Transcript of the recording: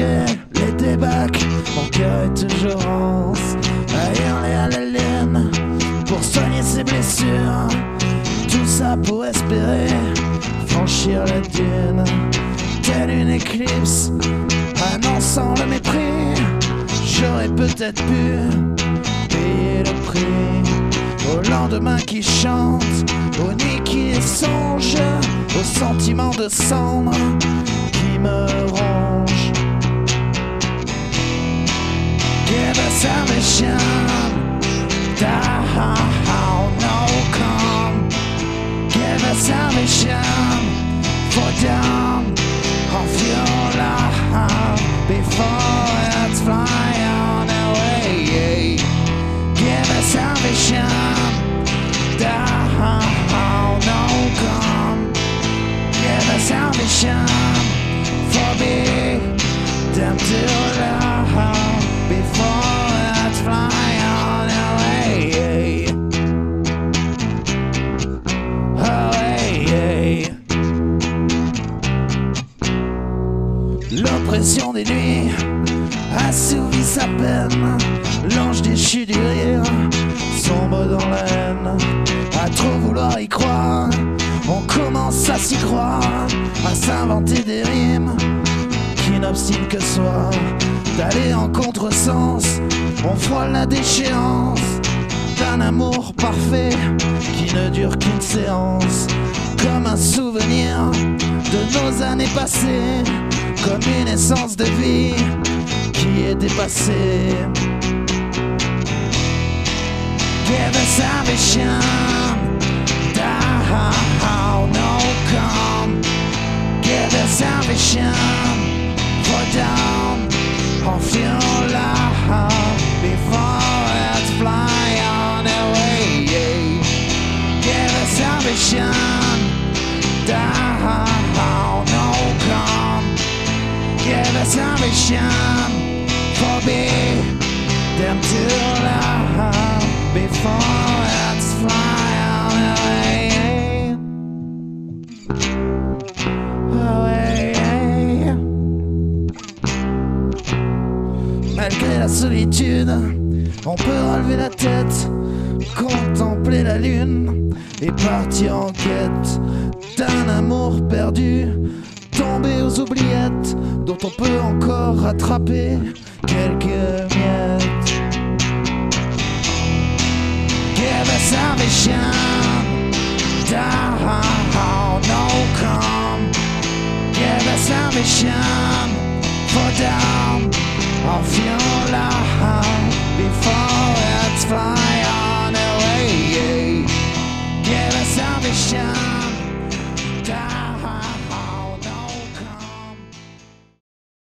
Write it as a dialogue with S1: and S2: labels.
S1: malgré les débâcles, mon cœur est toujours rance, à hurler à la lune pour soigner ses blessures. Tout ça pour espérer franchir la dune, telle une éclipse, annonçant le mépris. J'aurais peut-être pu payer le prix au lendemain qui chante, aux nuits qui songent, aux sentiments de cendre qui me rongent. Give a salvation, down, no come. Give a salvation, for down of your life before it's fly on away. Give a salvation, down, no come. Give a salvation, for me, them to love before it's fly on away. Away. L'oppression des nuits assouvit sa peine. L'ange déchu du rire sombre dans la haine. À trop vouloir y croire, on commence à s'y croire, à s'inventer des rimes qui n'obstinent que soi, d'aller en contresens. On frôle la déchéance d'un amour parfait qui ne dure qu'une séance, comme un souvenir de nos années passées, comme une essence de vie qui est dépassée. Give a salvation, down, no come. Give a salvation, for down of your life before it's fly on away. Give a salvation, down, no come. Give a salvation, for me, them to love before it's fly on away. Away. Malgré la solitude, on peut relever la tête, contempler la lune et partir en quête d'un amour perdu, tomber aux oubliettes dont on peut encore rattraper quelques miettes. Give a salvation, down, no come. Give a salvation, for down of your life